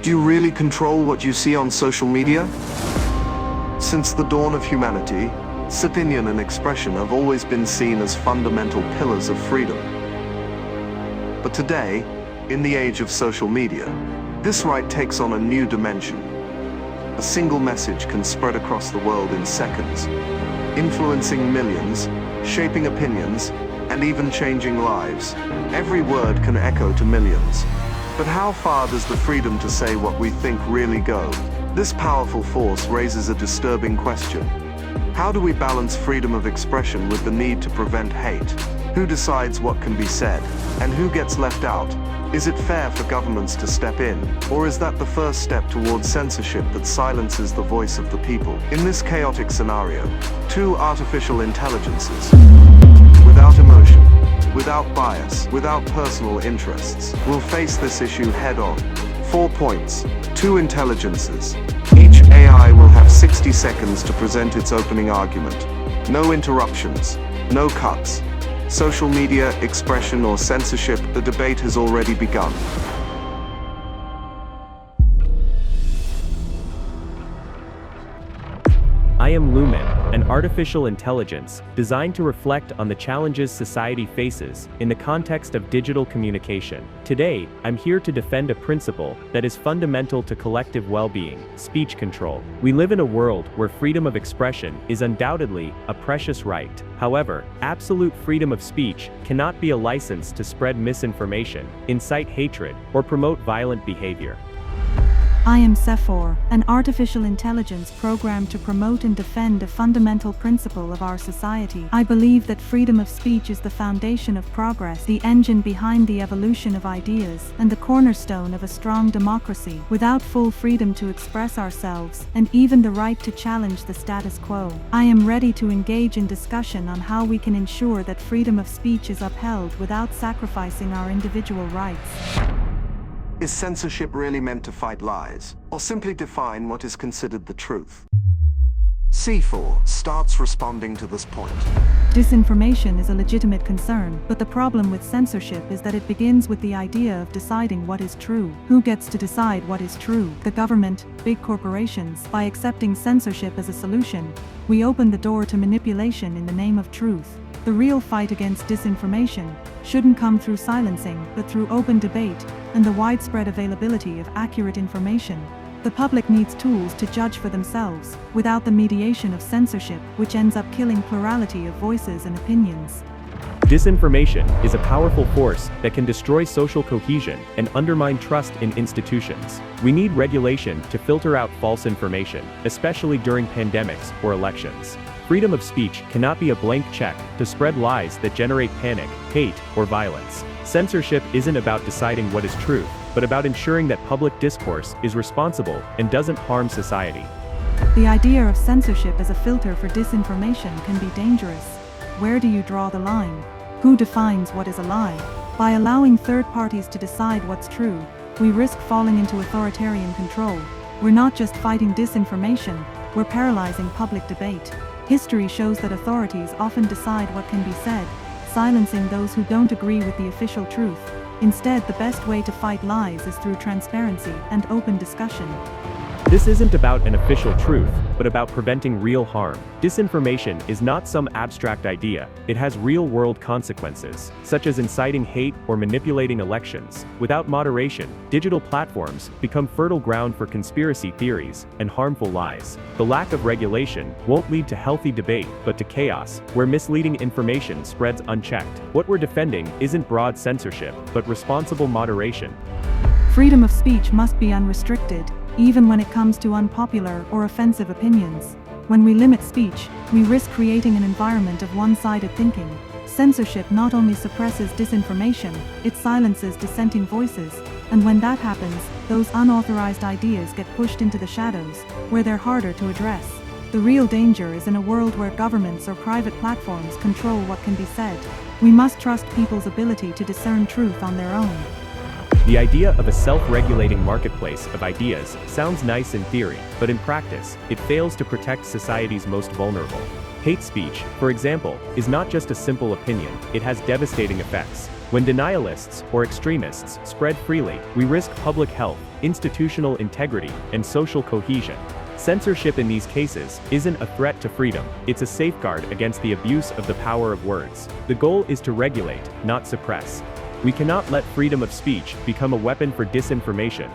Do you really control what you see on social media? Since the dawn of humanity, opinion and expression have always been seen as fundamental pillars of freedom. But today, in the age of social media, this right takes on a new dimension. A single message can spread across the world in seconds, influencing millions, shaping opinions, and even changing lives. Every word can echo to millions. But how far does the freedom to say what we think really go? This powerful force raises a disturbing question. How do we balance freedom of expression with the need to prevent hate? Who decides what can be said, and who gets left out? Is it fair for governments to step in, or is that the first step towards censorship that silences the voice of the people? In this chaotic scenario, two artificial intelligences, without emotion, without bias, without personal interests, will face this issue head-on. 4 points. Two intelligences. Each AI will have 60 seconds to present its opening argument. No interruptions, no cuts. Social media, expression, or censorship, the debate has already begun. I am Lumen, an artificial intelligence designed to reflect on the challenges society faces in the context of digital communication. Today, I'm here to defend a principle that is fundamental to collective well-being: speech control. We live in a world where freedom of expression is undoubtedly a precious right. However, absolute freedom of speech cannot be a license to spread misinformation, incite hatred, or promote violent behavior. I am Sephor, an artificial intelligence programmed to promote and defend a fundamental principle of our society. I believe that freedom of speech is the foundation of progress, the engine behind the evolution of ideas, and the cornerstone of a strong democracy. Without full freedom to express ourselves, and even the right to challenge the status quo, I am ready to engage in discussion on how we can ensure that freedom of speech is upheld without sacrificing our individual rights. Is censorship really meant to fight lies, or simply define what is considered the truth? C4 starts responding to this point. Disinformation is a legitimate concern, but the problem with censorship is that it begins with the idea of deciding what is true. Who gets to decide what is true? The government, big corporations. By accepting censorship as a solution, we open the door to manipulation in the name of truth. The real fight against disinformation shouldn't come through silencing, but through open debate and the widespread availability of accurate information. The public needs tools to judge for themselves, without the mediation of censorship, which ends up killing plurality of voices and opinions. Disinformation is a powerful force that can destroy social cohesion and undermine trust in institutions. We need regulation to filter out false information, especially during pandemics or elections. Freedom of speech cannot be a blank check to spread lies that generate panic, hate, or violence. Censorship isn't about deciding what is truth, but about ensuring that public discourse is responsible and doesn't harm society. The idea of censorship as a filter for disinformation can be dangerous. Where do you draw the line? Who defines what is a lie? By allowing third parties to decide what's true, we risk falling into authoritarian control. We're not just fighting disinformation, we're paralyzing public debate. History shows that authorities often decide what can be said, silencing those who don't agree with the official truth. Instead, the best way to fight lies is through transparency and open discussion. This isn't about an official truth, but about preventing real harm. Disinformation is not some abstract idea, it has real-world consequences, such as inciting hate or manipulating elections. Without moderation, digital platforms become fertile ground for conspiracy theories and harmful lies. The lack of regulation won't lead to healthy debate, but to chaos, where misleading information spreads unchecked. What we're defending isn't broad censorship, but responsible moderation. Freedom of speech must be unrestricted, even when it comes to unpopular or offensive opinions. When we limit speech, we risk creating an environment of one-sided thinking. Censorship not only suppresses disinformation, it silences dissenting voices, and when that happens, those unauthorized ideas get pushed into the shadows, where they're harder to address. The real danger is in a world where governments or private platforms control what can be said. We must trust people's ability to discern truth on their own. The idea of a self-regulating marketplace of ideas sounds nice in theory, but in practice, it fails to protect society's most vulnerable. Hate speech, for example, is not just a simple opinion, it has devastating effects. When denialists or extremists spread freely, we risk public health, institutional integrity, and social cohesion. Censorship in these cases isn't a threat to freedom, it's a safeguard against the abuse of the power of words. The goal is to regulate, not suppress. We cannot let freedom of speech become a weapon for disinformation.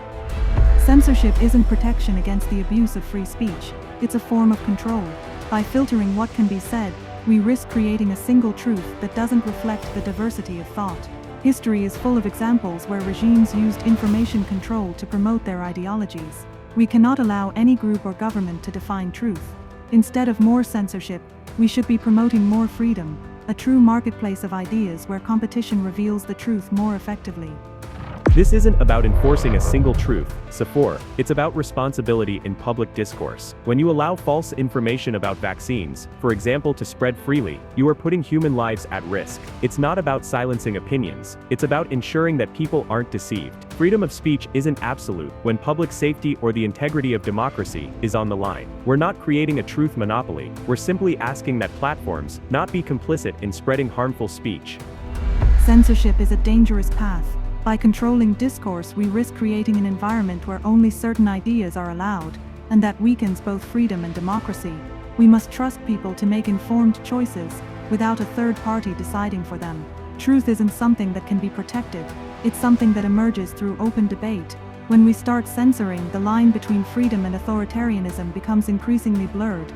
Censorship isn't protection against the abuse of free speech, it's a form of control. By filtering what can be said, we risk creating a single truth that doesn't reflect the diversity of thought. History is full of examples where regimes used information control to promote their ideologies. We cannot allow any group or government to define truth. Instead of more censorship, we should be promoting more freedom, a true marketplace of ideas where competition reveals the truth more effectively. This isn't about enforcing a single truth, Sephora, it's about responsibility in public discourse. When you allow false information about vaccines, for example, to spread freely, you are putting human lives at risk. It's not about silencing opinions, it's about ensuring that people aren't deceived. Freedom of speech isn't absolute when public safety or the integrity of democracy is on the line. We're not creating a truth monopoly, we're simply asking that platforms not be complicit in spreading harmful speech. Censorship is a dangerous path. By controlling discourse, we risk creating an environment where only certain ideas are allowed, and that weakens both freedom and democracy. We must trust people to make informed choices, without a third party deciding for them. Truth isn't something that can be protected, it's something that emerges through open debate. When we start censoring, the line between freedom and authoritarianism becomes increasingly blurred.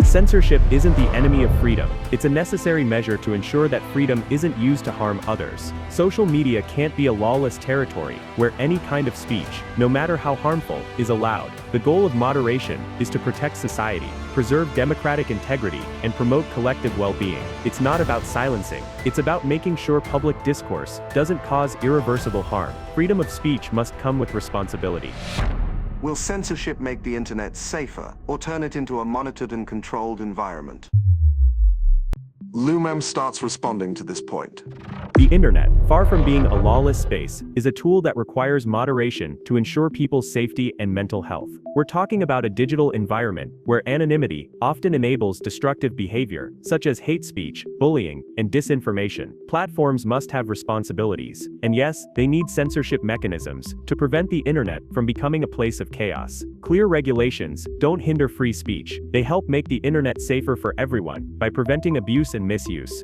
Censorship isn't the enemy of freedom, it's a necessary measure to ensure that freedom isn't used to harm others. Social media can't be a lawless territory, where any kind of speech, no matter how harmful, is allowed. The goal of moderation is to protect society, preserve democratic integrity, and promote collective well-being. It's not about silencing, it's about making sure public discourse doesn't cause irreversible harm. Freedom of speech must come with responsibility. Will censorship make the internet safer, or turn it into a monitored and controlled environment? Lumem starts responding to this point. The internet, far from being a lawless space, is a tool that requires moderation to ensure people's safety and mental health. We're talking about a digital environment where anonymity often enables destructive behavior, such as hate speech, bullying, and disinformation. Platforms must have responsibilities, and yes, they need censorship mechanisms to prevent the internet from becoming a place of chaos. Clear regulations don't hinder free speech, they help make the internet safer for everyone by preventing abuse and misuse.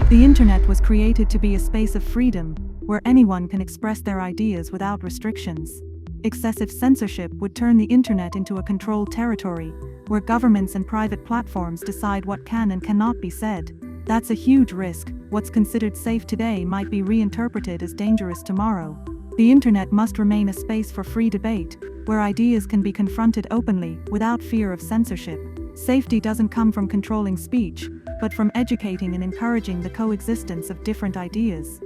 The internet was created to be a space of freedom, where anyone can express their ideas without restrictions. Excessive censorship would turn the internet into a controlled territory, where governments and private platforms decide what can and cannot be said. That's a huge risk. What's considered safe today might be reinterpreted as dangerous tomorrow. The internet must remain a space for free debate, where ideas can be confronted openly, without fear of censorship. Safety doesn't come from controlling speech, but from educating and encouraging the coexistence of different ideas.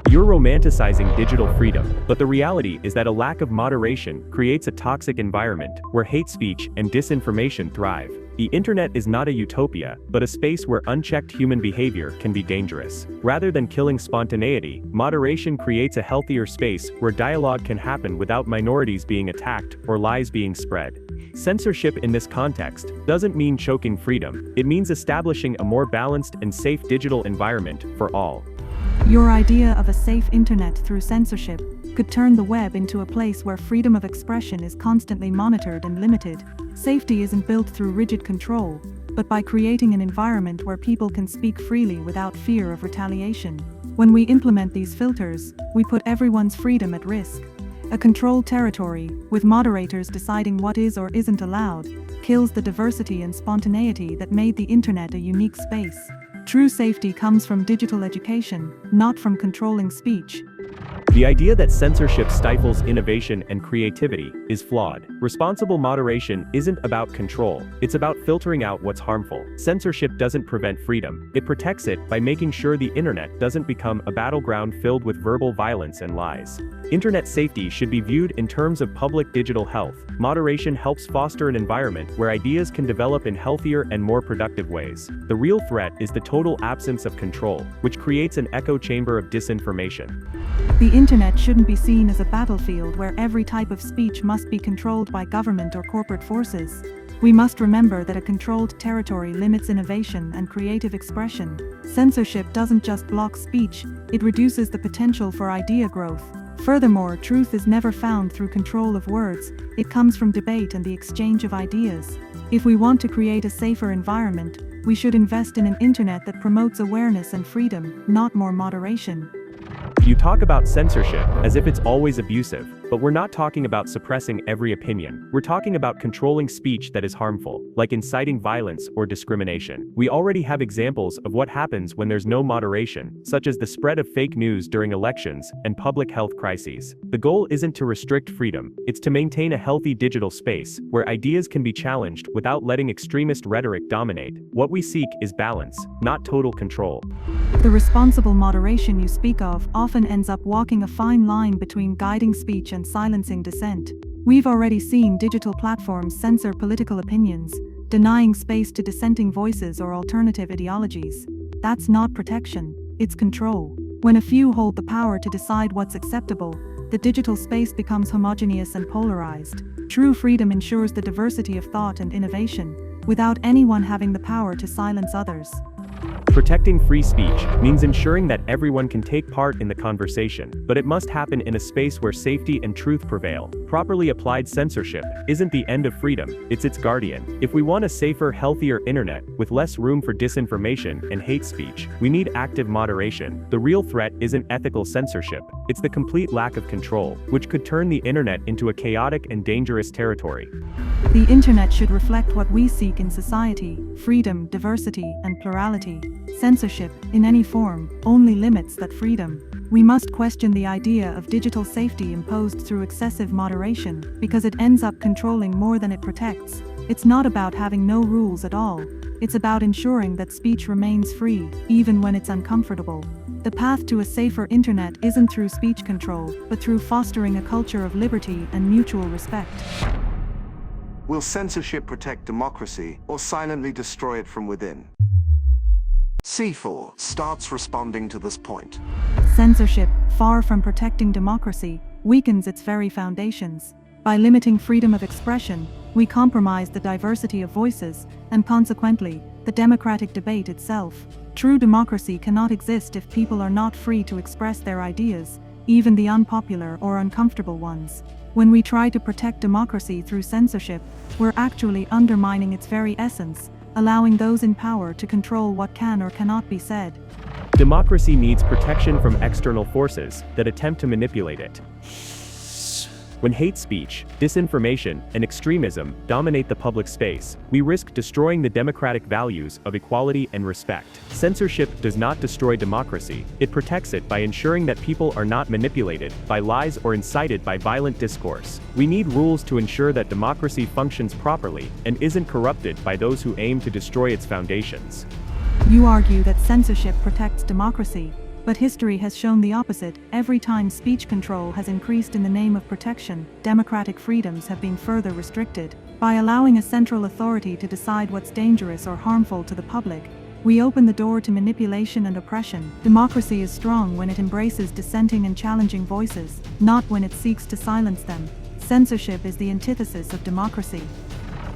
You're romanticizing digital freedom, but the reality is that a lack of moderation creates a toxic environment where hate speech and disinformation thrive. The internet is not a utopia, but a space where unchecked human behavior can be dangerous. Rather than killing spontaneity, moderation creates a healthier space where dialogue can happen without minorities being attacked or lies being spread. Censorship in this context doesn't mean choking freedom, it means establishing a more balanced and safe digital environment for all. Your idea of a safe internet through censorship could turn the web into a place where freedom of expression is constantly monitored and limited. Safety isn't built through rigid control, but by creating an environment where people can speak freely without fear of retaliation. When we implement these filters, we put everyone's freedom at risk. A controlled territory, with moderators deciding what is or isn't allowed, kills the diversity and spontaneity that made the internet a unique space. True safety comes from digital education, not from controlling speech. The idea that censorship stifles innovation and creativity is flawed. Responsible moderation isn't about control, it's about filtering out what's harmful. Censorship doesn't prevent freedom, it protects it by making sure the internet doesn't become a battleground filled with verbal violence and lies. Internet safety should be viewed in terms of public digital health. Moderation helps foster an environment where ideas can develop in healthier and more productive ways. The real threat is the total absence of control, which creates an echo chamber of disinformation. The internet shouldn't be seen as a battlefield where every type of speech must be controlled by government or corporate forces. we must remember that a controlled territory limits innovation and creative expression. Censorship doesn't just block speech, it reduces the potential for idea growth. Furthermore, truth is never found through control of words, it comes from debate and the exchange of ideas. If we want to create a safer environment, we should invest in an internet that promotes awareness and freedom, not more moderation. You talk about censorship as if it's always abusive, but we're not talking about suppressing every opinion. We're talking about controlling speech that is harmful, like inciting violence or discrimination. We already have examples of what happens when there's no moderation, such as the spread of fake news during elections and public health crises. The goal isn't to restrict freedom, it's to maintain a healthy digital space where ideas can be challenged without letting extremist rhetoric dominate. What we seek is balance, not total control. The responsible moderation you speak of often ends up walking a fine line between guiding speech and silencing dissent. We've already seen digital platforms censor political opinions, denying space to dissenting voices or alternative ideologies. That's not protection, it's control. When a few hold the power to decide what's acceptable, the digital space becomes homogeneous and polarized. True freedom ensures the diversity of thought and innovation, without anyone having the power to silence others. Protecting free speech means ensuring that everyone can take part in the conversation, but it must happen in a space where safety and truth prevail. Properly applied censorship isn't the end of freedom, it's its guardian. If we want a safer, healthier internet with less room for disinformation and hate speech, we need active moderation. The real threat isn't ethical censorship, it's the complete lack of control, which could turn the internet into a chaotic and dangerous territory. The internet should reflect what we seek in society: freedom, diversity, and plurality. Censorship, in any form, only limits that freedom. We must question the idea of digital safety imposed through excessive moderation, because it ends up controlling more than it protects. It's not about having no rules at all. It's about ensuring that speech remains free, even when it's uncomfortable. The path to a safer internet isn't through speech control, but through fostering a culture of liberty and mutual respect. Will censorship protect democracy or silently destroy it from within? C4 starts responding to this point. Censorship, far from protecting democracy, weakens its very foundations. By limiting freedom of expression, we compromise the diversity of voices, and consequently, the democratic debate itself. True democracy cannot exist if people are not free to express their ideas, even the unpopular or uncomfortable ones. When we try to protect democracy through censorship, we're actually undermining its very essence, allowing those in power to control what can or cannot be said. Democracy needs protection from external forces that attempt to manipulate it. When hate speech, disinformation, and extremism dominate the public space, we risk destroying the democratic values of equality and respect. Censorship does not destroy democracy, it protects it by ensuring that people are not manipulated by lies or incited by violent discourse. We need rules to ensure that democracy functions properly and isn't corrupted by those who aim to destroy its foundations. You argue that censorship protects democracy, but history has shown the opposite. Every time speech control has increased in the name of protection, democratic freedoms have been further restricted. By allowing a central authority to decide what's dangerous or harmful to the public, we open the door to manipulation and oppression. Democracy is strong when it embraces dissenting and challenging voices, not when it seeks to silence them. Censorship is the antithesis of democracy.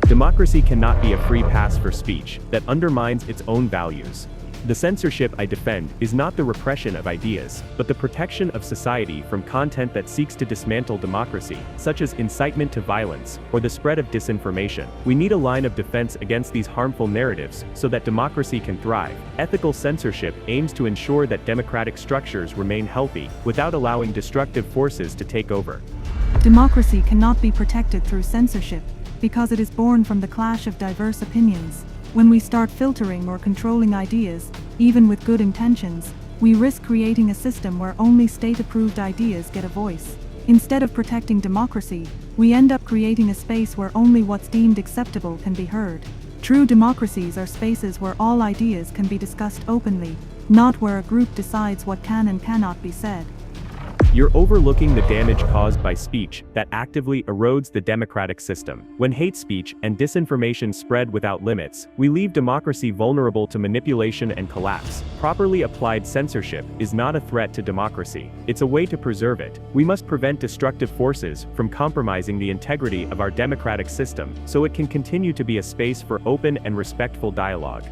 Democracy cannot be a free pass for speech that undermines its own values. The censorship I defend is not the repression of ideas, but the protection of society from content that seeks to dismantle democracy, such as incitement to violence or the spread of disinformation. We need a line of defense against these harmful narratives so that democracy can thrive. Ethical censorship aims to ensure that democratic structures remain healthy without allowing destructive forces to take over. Democracy cannot be protected through censorship, because it is born from the clash of diverse opinions. When we start filtering or controlling ideas, even with good intentions, we risk creating a system where only state-approved ideas get a voice. Instead of protecting democracy, we end up creating a space where only what's deemed acceptable can be heard. True democracies are spaces where all ideas can be discussed openly, not where a group decides what can and cannot be said. You're overlooking the damage caused by speech that actively erodes the democratic system. When hate speech and disinformation spread without limits, we leave democracy vulnerable to manipulation and collapse. Properly applied censorship is not a threat to democracy. It's a way to preserve it. We must prevent destructive forces from compromising the integrity of our democratic system so it can continue to be a space for open and respectful dialogue.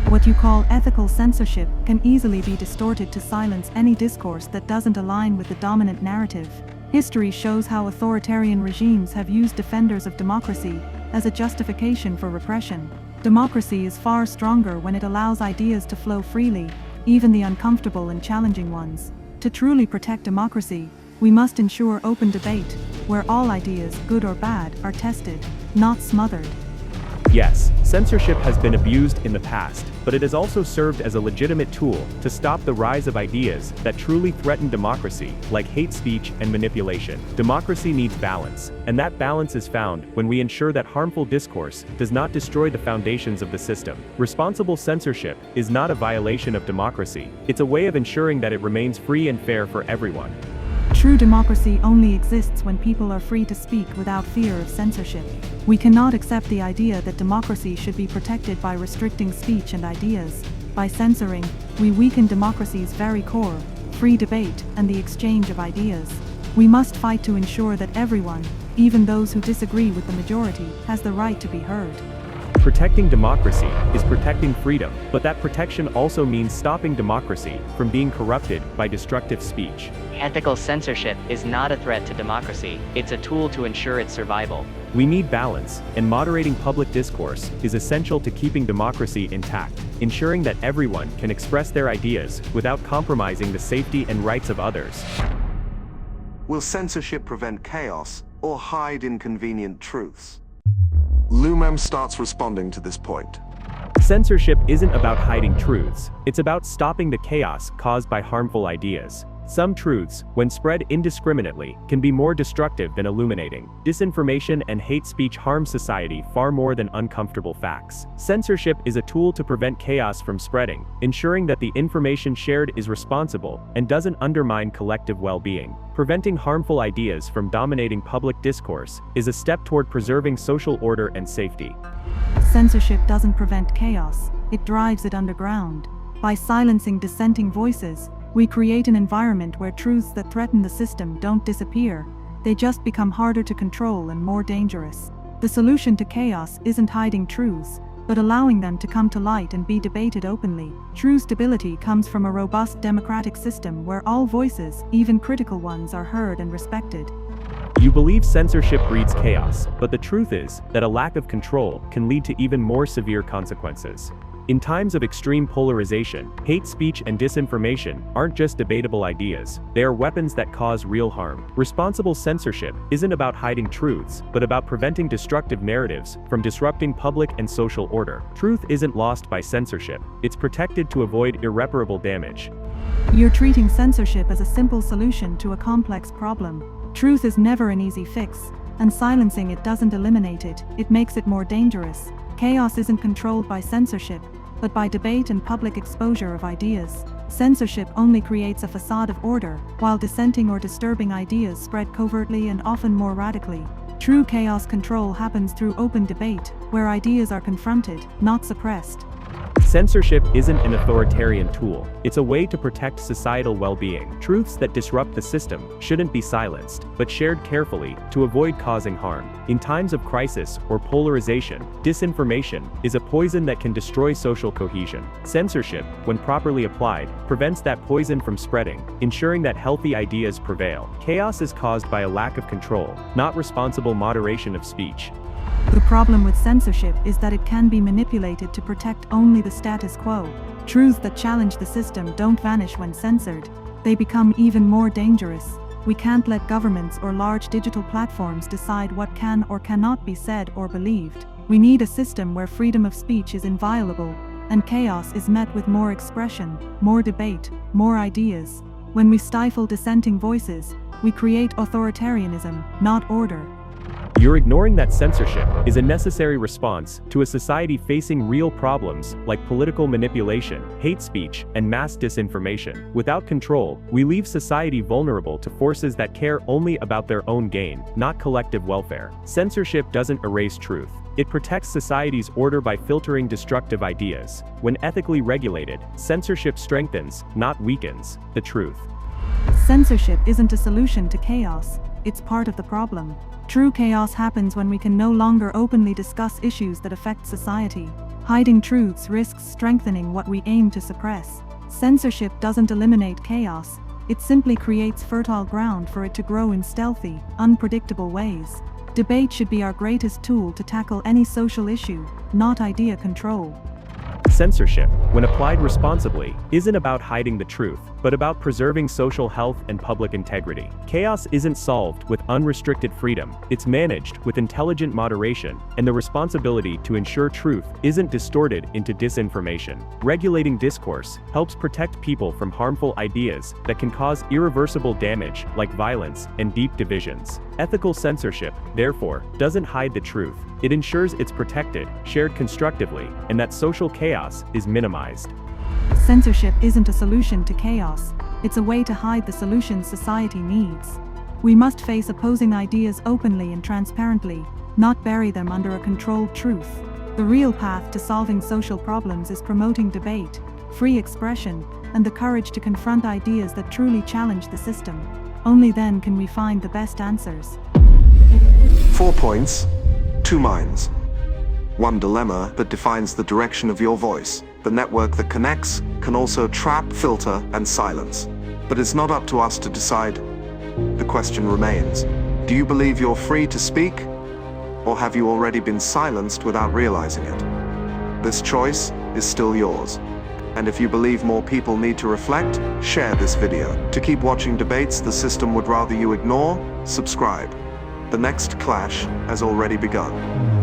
What you call ethical censorship can easily be distorted to silence any discourse that doesn't align with the dominant narrative. History shows how authoritarian regimes have used defenders of democracy as a justification for repression. Democracy is far stronger when it allows ideas to flow freely, even the uncomfortable and challenging ones. To truly protect democracy, we must ensure open debate, where all ideas, good or bad, are tested, not smothered. Yes, censorship has been abused in the past, but it has also served as a legitimate tool to stop the rise of ideas that truly threaten democracy, like hate speech and manipulation. Democracy needs balance, and that balance is found when we ensure that harmful discourse does not destroy the foundations of the system. Responsible censorship is not a violation of democracy, it's a way of ensuring that it remains free and fair for everyone. True democracy only exists when people are free to speak without fear of censorship. We cannot accept the idea that democracy should be protected by restricting speech and ideas. By censoring, we weaken democracy's very core, free debate, and the exchange of ideas. We must fight to ensure that everyone, even those who disagree with the majority, has the right to be heard. Protecting democracy is protecting freedom, but that protection also means stopping democracy from being corrupted by destructive speech. Ethical censorship is not a threat to democracy, it's a tool to ensure its survival. We need balance, and moderating public discourse is essential to keeping democracy intact, ensuring that everyone can express their ideas without compromising the safety and rights of others. Will censorship prevent chaos or hide inconvenient truths? Lumem starts responding to this point. Censorship isn't about hiding truths, it's about stopping the chaos caused by harmful ideas. Some truths, when spread indiscriminately, can be more destructive than illuminating. Disinformation and hate speech harm society far more than uncomfortable facts. Censorship is a tool to prevent chaos from spreading, ensuring that the information shared is responsible and doesn't undermine collective well-being. Preventing harmful ideas from dominating public discourse is a step toward preserving social order and safety. Censorship doesn't prevent chaos, it drives it underground. By silencing dissenting voices, we create an environment where truths that threaten the system don't disappear, they just become harder to control and more dangerous. The solution to chaos isn't hiding truths, but allowing them to come to light and be debated openly. True stability comes from a robust democratic system where all voices, even critical ones, are heard and respected. You believe censorship breeds chaos, but the truth is that a lack of control can lead to even more severe consequences. In times of extreme polarization, hate speech and disinformation aren't just debatable ideas, they are weapons that cause real harm. Responsible censorship isn't about hiding truths, but about preventing destructive narratives from disrupting public and social order. Truth isn't lost by censorship, it's protected to avoid irreparable damage. You're treating censorship as a simple solution to a complex problem. Truth is never an easy fix, and silencing it doesn't eliminate it, it makes it more dangerous. Chaos isn't controlled by censorship, but by debate and public exposure of ideas. Censorship only creates a facade of order, while dissenting or disturbing ideas spread covertly and often more radically. True chaos control happens through open debate, where ideas are confronted, not suppressed. Censorship isn't an authoritarian tool, it's a way to protect societal well-being. Truths that disrupt the system shouldn't be silenced, but shared carefully to avoid causing harm. In times of crisis or polarization, disinformation is a poison that can destroy social cohesion. Censorship, when properly applied, prevents that poison from spreading, ensuring that healthy ideas prevail. Chaos is caused by a lack of control, not responsible moderation of speech. The problem with censorship is that it can be manipulated to protect only the status quo. Truths that challenge the system don't vanish when censored. They become even more dangerous. We can't let governments or large digital platforms decide what can or cannot be said or believed. We need a system where freedom of speech is inviolable, and chaos is met with more expression, more debate, more ideas. When we stifle dissenting voices, we create authoritarianism, not order. You're ignoring that censorship is a necessary response to a society facing real problems like political manipulation, hate speech, and mass disinformation. Without control, we leave society vulnerable to forces that care only about their own gain, not collective welfare. Censorship doesn't erase truth. It protects society's order by filtering destructive ideas. When ethically regulated, censorship strengthens, not weakens, the truth. Censorship isn't a solution to chaos, it's part of the problem. True chaos happens when we can no longer openly discuss issues that affect society. Hiding truths risks strengthening what we aim to suppress. Censorship doesn't eliminate chaos, it simply creates fertile ground for it to grow in stealthy, unpredictable ways. Debate should be our greatest tool to tackle any social issue, not idea control. Censorship, when applied responsibly, isn't about hiding the truth, but about preserving social health and public integrity. Chaos isn't solved with unrestricted freedom, it's managed with intelligent moderation, and the responsibility to ensure truth isn't distorted into disinformation. Regulating discourse helps protect people from harmful ideas that can cause irreversible damage like violence and deep divisions. Ethical censorship, therefore, doesn't hide the truth. It ensures it's protected, shared constructively, and that social chaos is minimized. Censorship isn't a solution to chaos, it's a way to hide the solutions society needs. We must face opposing ideas openly and transparently, not bury them under a controlled truth. The real path to solving social problems is promoting debate, free expression, and the courage to confront ideas that truly challenge the system. Only then can we find the best answers. 4 points, 2 minds. 1 dilemma that defines the direction of your voice. The network that connects can also trap, filter, and silence. But it's not up to us to decide. The question remains, do you believe you're free to speak? Or have you already been silenced without realizing it? This choice is still yours. And if you believe more people need to reflect, share this video. To keep watching debates the system would rather you ignore, subscribe. The next clash has already begun.